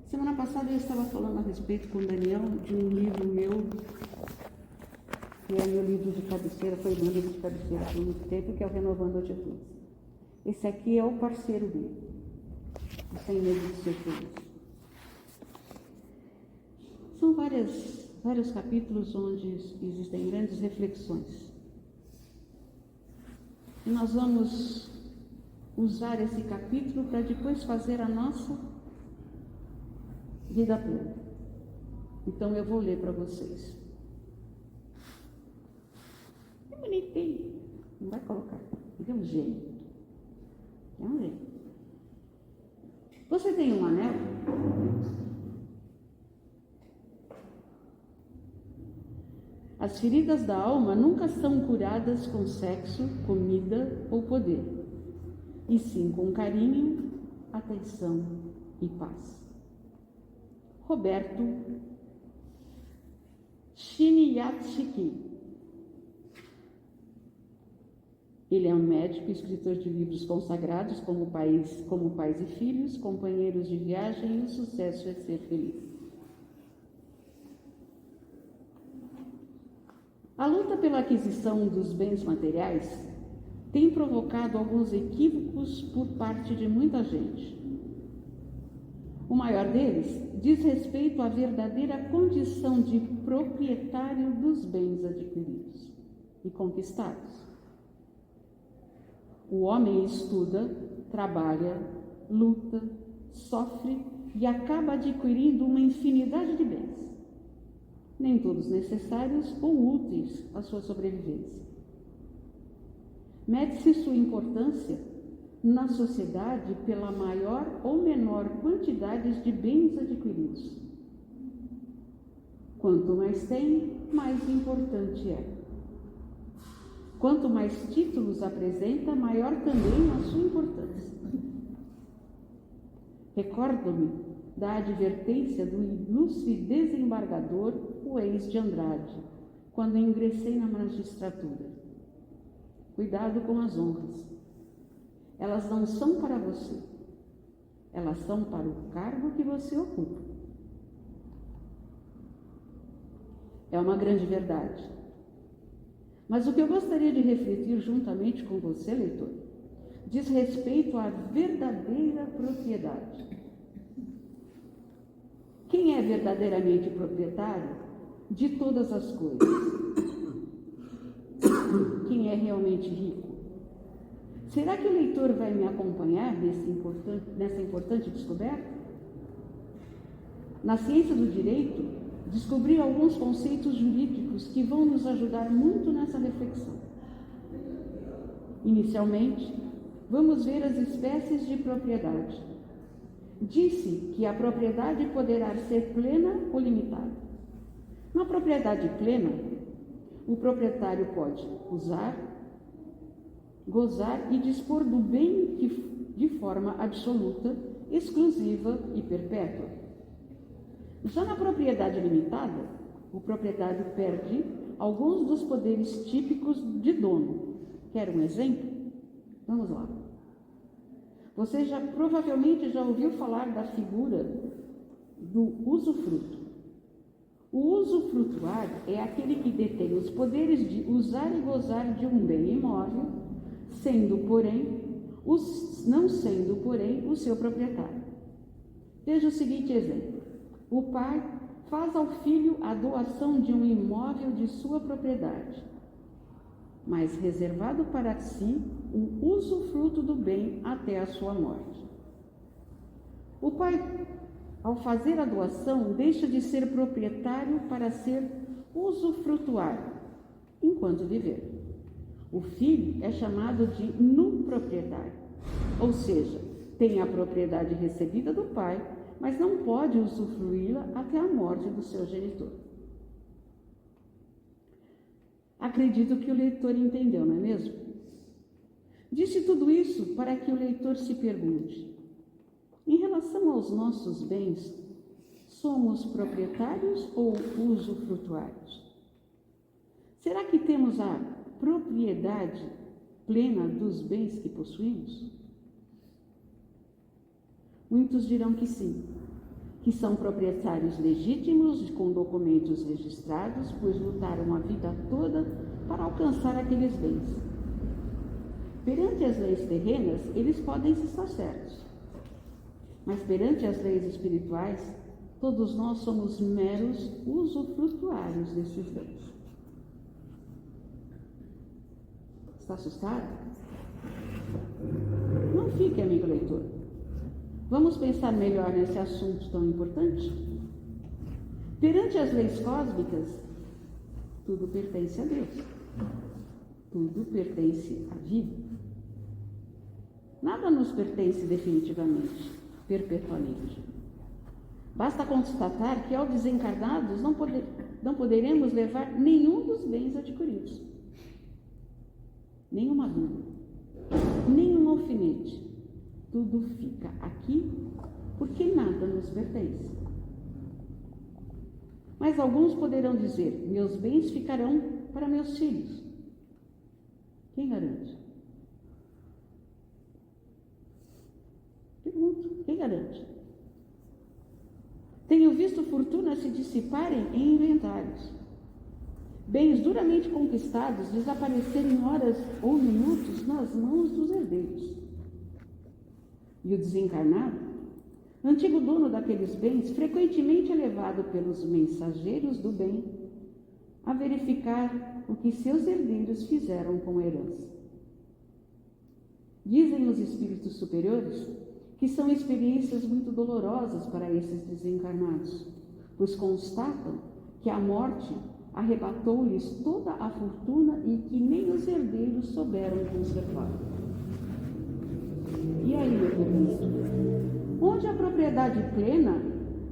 Semana passada eu estava falando a respeito com o Daniel de um livro meu, que é meu livro de cabeceira, foi meu livro de cabeceira por muito tempo, que é o Renovando Jesus. Esse aqui é o parceiro dele, o Sem Medo de Ser Feliz. São vários capítulos onde existem grandes reflexões. E nós vamos usar esse capítulo para depois fazer a nossa vida plena. Então eu vou ler para vocês. É bonitinho. Não vai colocar. Dê um jeito. É um jeito. Você tem um anel? As feridas da alma nunca são curadas com sexo, comida ou poder, e sim com carinho, atenção e paz. Roberto Chiniatsky. Ele é um médico e escritor de livros consagrados como Pais e Filhos, Companheiros de Viagem e O Sucesso é Ser Feliz. A luta pela aquisição dos bens materiais tem provocado alguns equívocos por parte de muita gente. O maior deles diz respeito à verdadeira condição de proprietário dos bens adquiridos e conquistados. O homem estuda, trabalha, luta, sofre e acaba adquirindo uma infinidade de bens, nem todos necessários ou úteis à sua sobrevivência. Mede-se sua importância na sociedade pela maior ou menor quantidade de bens adquiridos. Quanto mais tem, mais importante é. Quanto mais títulos apresenta, maior também a sua importância. Recordo-me da advertência do ilustre desembargador Juiz de Andrade, quando ingressei na magistratura. Cuidado com as honras. Elas não são para você. Elas são para o cargo que você ocupa. É uma grande verdade. Mas o que eu gostaria de refletir juntamente com você, leitor, diz respeito à verdadeira propriedade. Quem é verdadeiramente proprietário de todas as coisas? Quem é realmente rico? Será que o leitor vai me acompanhar nessa importante descoberta? Na ciência do direito, descobri alguns conceitos jurídicos que vão nos ajudar muito nessa reflexão. Inicialmente, vamos ver as espécies de propriedade. Disse que a propriedade poderá ser plena ou limitada. Na propriedade plena, o proprietário pode usar, gozar e dispor do bem de forma absoluta, exclusiva e perpétua. Já na propriedade limitada, o proprietário perde alguns dos poderes típicos de dono. Quer um exemplo? Vamos lá. Você provavelmente já ouviu falar da figura do usufruto. O usufrutuário é aquele que detém os poderes de usar e gozar de um bem imóvel, não sendo, porém, o seu proprietário. Veja o seguinte exemplo. O pai faz ao filho a doação de um imóvel de sua propriedade, mas reservado para si o usufruto do bem até a sua morte. O pai, ao fazer a doação, deixa de ser proprietário para ser usufrutuário enquanto viver. O filho é chamado de nuproprietário, ou seja, tem a propriedade recebida do pai, mas não pode usufruí-la até a morte do seu genitor. Acredito que o leitor entendeu, não é mesmo? Disse tudo isso para que o leitor se pergunte: em relação aos nossos bens, somos proprietários ou usufrutuários? Será que temos a propriedade plena dos bens que possuímos? Muitos dirão que sim, que são proprietários legítimos com documentos registrados, pois lutaram a vida toda para alcançar aqueles bens. Perante as leis terrenas, eles podem estar certos, mas perante as leis espirituais, todos nós somos meros usufrutuários desses bens. Está assustado? Não fique, amigo leitor. Vamos pensar melhor nesse assunto tão importante? Perante as leis cósmicas, tudo pertence a Deus. Tudo pertence à vida. Nada nos pertence definitivamente, perpetuamente. Basta constatar que, ao desencarnados, não poderemos levar nenhum dos bens adquiridos. Nenhuma dúvida, nenhum alfinete. Tudo fica aqui porque nada nos pertence. Mas alguns poderão dizer: meus bens ficarão para meus filhos. Quem garante? Pergunto, quem garante? Tenho visto fortunas se dissiparem em inventários. Bens duramente conquistados desaparecerem em horas ou minutos nas mãos dos herdeiros. E o desencarnado, antigo dono daqueles bens, frequentemente é levado pelos mensageiros do bem a verificar o que seus herdeiros fizeram com a herança. Dizem os espíritos superiores que são experiências muito dolorosas para esses desencarnados, pois constatam que a morte arrebatou-lhes toda a fortuna e que nem os herdeiros souberam conservar. E aí eu pergunto, onde a propriedade plena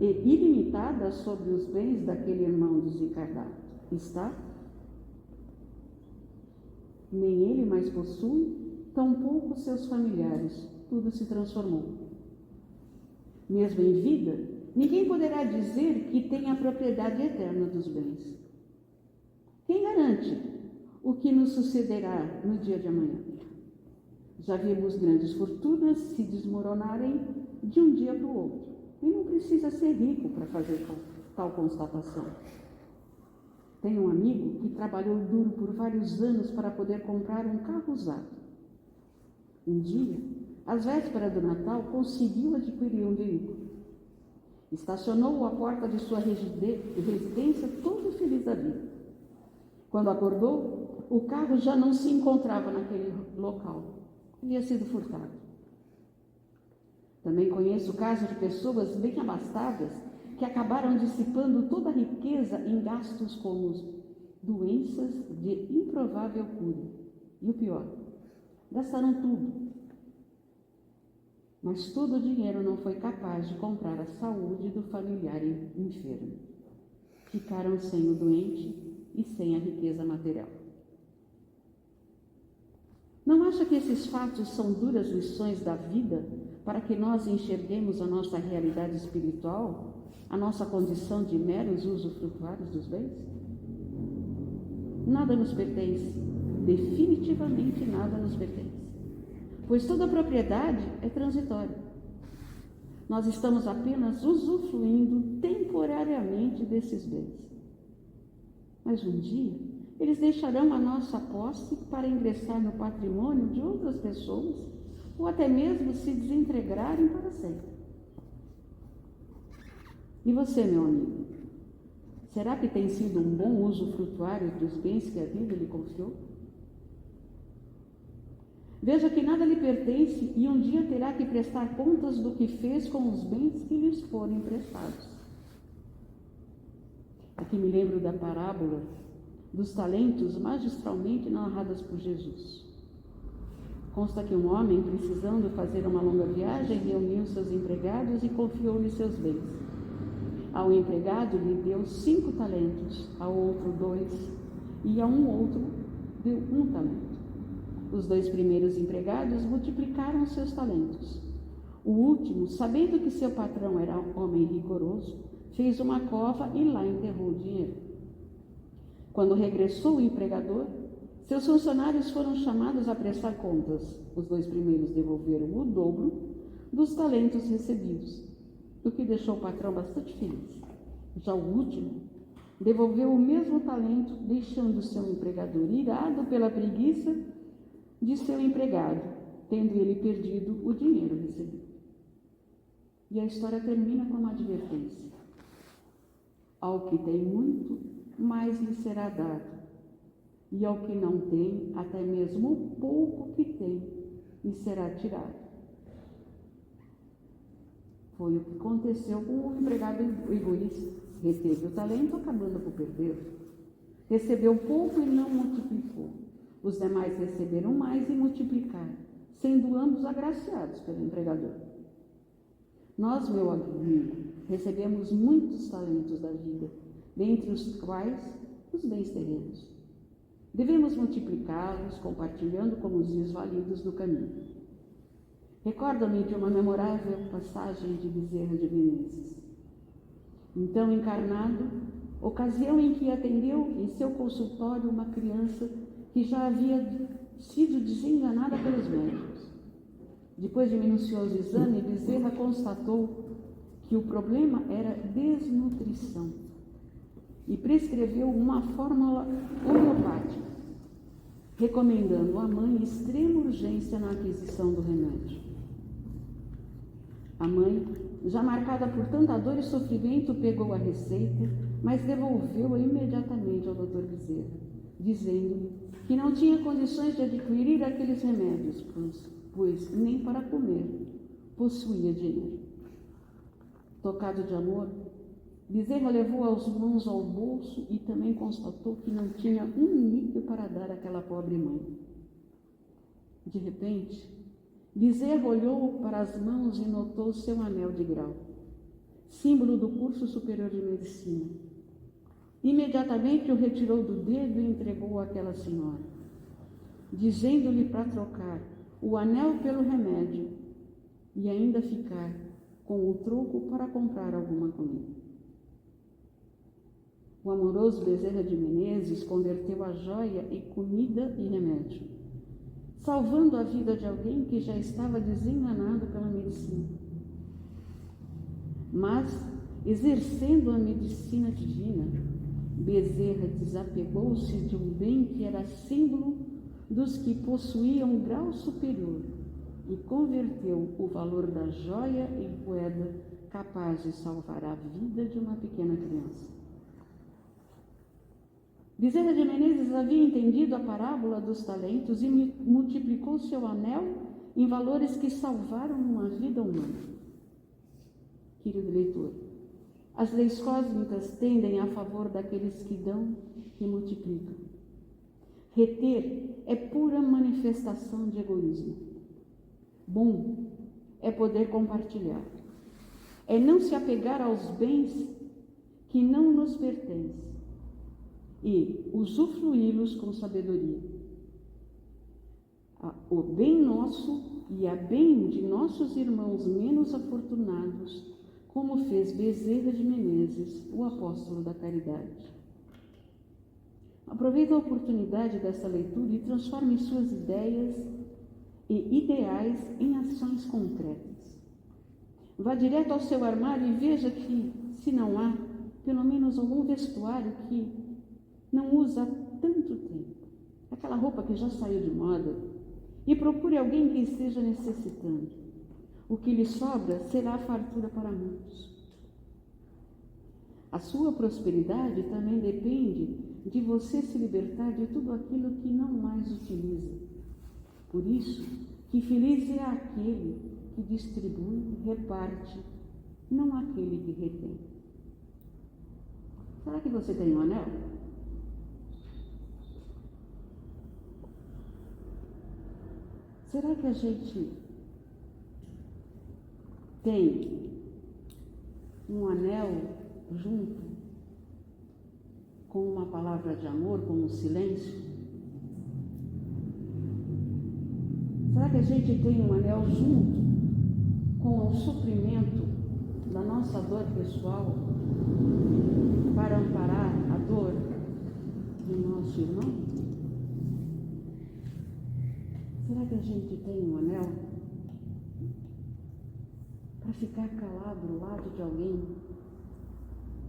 e ilimitada sobre os bens daquele irmão desencarnado está? Nem ele mais possui, tampouco seus familiares. Tudo se transformou. Mesmo em vida, ninguém poderá dizer que tem a propriedade eterna dos bens. Quem garante o que nos sucederá no dia de amanhã? Já vimos grandes fortunas se desmoronarem de um dia para o outro. E não precisa ser rico para fazer tal constatação. Tenho um amigo que trabalhou duro por vários anos para poder comprar um carro usado. Um dia, às vésperas do Natal, conseguiu adquirir um veículo. Estacionou-o à porta de sua residência, todo feliz da vida. Quando acordou, o carro já não se encontrava naquele local. Havia sido furtado. Também conheço o caso de pessoas bem abastadas que acabaram dissipando toda a riqueza em gastos como doenças de improvável cura. E o pior, gastaram tudo. Mas todo o dinheiro não foi capaz de comprar a saúde do familiar enfermo. Ficaram sem o doente e sem a riqueza material. Não acha que esses fatos são duras lições da vida para que nós enxerguemos a nossa realidade espiritual, a nossa condição de meros usufrutuários dos bens? Nada nos pertence, definitivamente nada nos pertence, pois toda propriedade é transitória. Nós estamos apenas usufruindo temporariamente desses bens. Mas um dia, eles deixarão a nossa posse para ingressar no patrimônio de outras pessoas ou até mesmo se desintegrarem para sempre. E você, meu amigo, será que tem sido um bom usufrutuário dos bens que a vida lhe confiou? Veja que nada lhe pertence e um dia terá que prestar contas do que fez com os bens que lhes foram emprestados. Aqui me lembro da parábola dos talentos magistralmente narradas por Jesus. Consta que um homem, precisando fazer uma longa viagem, reuniu seus empregados e confiou-lhes seus bens. Ao empregado lhe deu 5 talentos, ao outro 2 e a um outro deu 1 talento. Os 2 primeiros empregados multiplicaram seus talentos. O último, sabendo que seu patrão era um homem rigoroso, fez uma cova e lá enterrou o dinheiro. Quando regressou o empregador, seus funcionários foram chamados a prestar contas. Os 2 primeiros devolveram o dobro dos talentos recebidos. o que deixou o patrão bastante feliz. Já o último devolveu o mesmo talento, deixando seu empregador irado pela preguiça de seu empregado, tendo ele perdido o dinheiro recebido. E a história termina com uma advertência: ao que tem muito, mais lhe será dado, e ao que não tem, até mesmo o pouco que tem, lhe será tirado. Foi o que aconteceu com o empregado egoísta. Reteve o talento, acabando por perder. Recebeu pouco e não multiplicou. Os demais receberam mais e multiplicaram, sendo ambos agraciados pelo empregador. Nós, meu amigo, recebemos muitos talentos da vida, dentre os quais os bens terrenos. Devemos multiplicá-los, compartilhando com os desvalidos do caminho. Recordo-me de uma memorável passagem de Bezerra de Menezes. Então encarnado, ocasião em que atendeu em seu consultório uma criança que já havia sido desenganada pelos médicos. Depois de minucioso exame, Bezerra constatou que o problema era desnutrição e prescreveu uma fórmula homeopática, recomendando à mãe extrema urgência na aquisição do remédio. A mãe, já marcada por tanta dor e sofrimento, pegou a receita, mas devolveu-a imediatamente ao Dr. Bezerra, dizendo-lhe que não tinha condições de adquirir aqueles remédios, pois nem para comer possuía dinheiro. Tocado de amor, Bezerra levou as mãos ao bolso e também constatou que não tinha um níquel para dar àquela pobre mãe. De repente, Bezerra olhou para as mãos e notou seu anel de grau, símbolo do curso superior de medicina. Imediatamente o retirou do dedo e entregou àquela senhora, dizendo-lhe para trocar o anel pelo remédio e ainda ficar com o troco para comprar alguma comida. O amoroso Bezerra de Menezes converteu a joia em comida e remédio, salvando a vida de alguém que já estava desenganado pela medicina. Mas, exercendo a medicina divina, Bezerra desapegou-se de um bem que era símbolo dos que possuíam um grau superior e converteu o valor da joia em moeda capaz de salvar a vida de uma pequena criança. Bezerra de Menezes havia entendido a parábola dos talentos e multiplicou seu anel em valores que salvaram uma vida humana. Querido leitor, as leis cósmicas tendem a favor daqueles que dão e multiplicam. Reter é pura manifestação de egoísmo. Bom é poder compartilhar. É não se apegar aos bens que não nos pertencem e usufruí-los com sabedoria. O bem nosso e a bem de nossos irmãos menos afortunados, como fez Bezerra de Menezes, o apóstolo da caridade. Aproveite a oportunidade dessa leitura e transforme suas ideias e ideais em ações concretas. Vá direto ao seu armário e veja que, se não há, pelo menos algum vestuário que não usa há tanto tempo, aquela roupa que já saiu de moda, e procure alguém que esteja necessitando. O que lhe sobra será fartura para muitos. A sua prosperidade também depende de você se libertar de tudo aquilo que não mais utiliza. Por isso, que feliz é aquele que distribui, reparte, não aquele que retém. Será que você tem um anel? Será que a gente tem um anel junto com uma palavra de amor, com um silêncio? Será que a gente tem um anel junto com o suprimento da nossa dor pessoal para amparar a dor do nosso irmão? Será que a gente tem um anel para ficar calado do lado de alguém,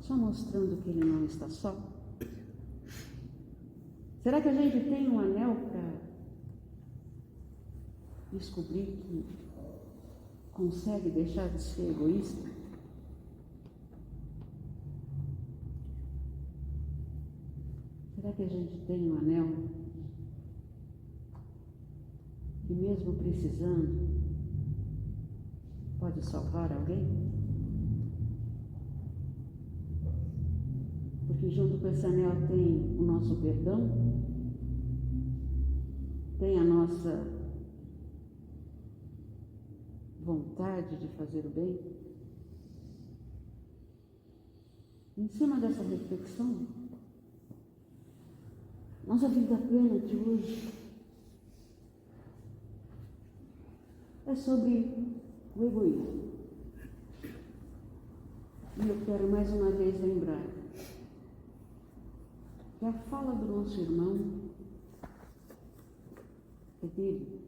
só mostrando que ele não está só? Será que a gente tem um anel para descobrir que consegue deixar de ser egoísta? Será que a gente tem um anel que, mesmo precisando, pode salvar alguém? Porque junto com esse anel tem o nosso perdão, tem a nossa vontade de fazer o bem. Em cima dessa reflexão, nossa vida plena de hoje é sobre o egoísmo. E eu quero mais uma vez lembrar que a fala do nosso irmão é dele,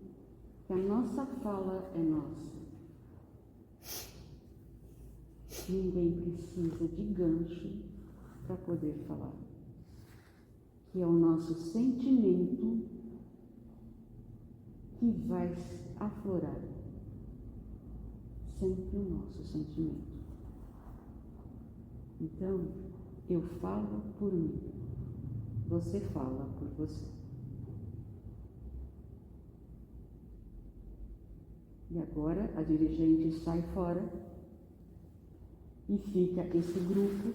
que a nossa fala é nossa. Ninguém precisa de gancho para poder falar. Que é o nosso sentimento que vai aflorar. Sempre o nosso sentimento. Então, eu falo por mim. Você fala por você. E agora a dirigente sai fora e fica esse grupo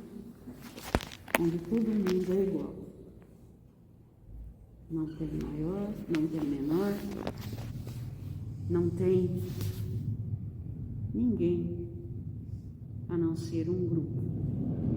onde todo mundo é igual. Não tem maior, não tem menor, não tem ninguém a não ser um grupo.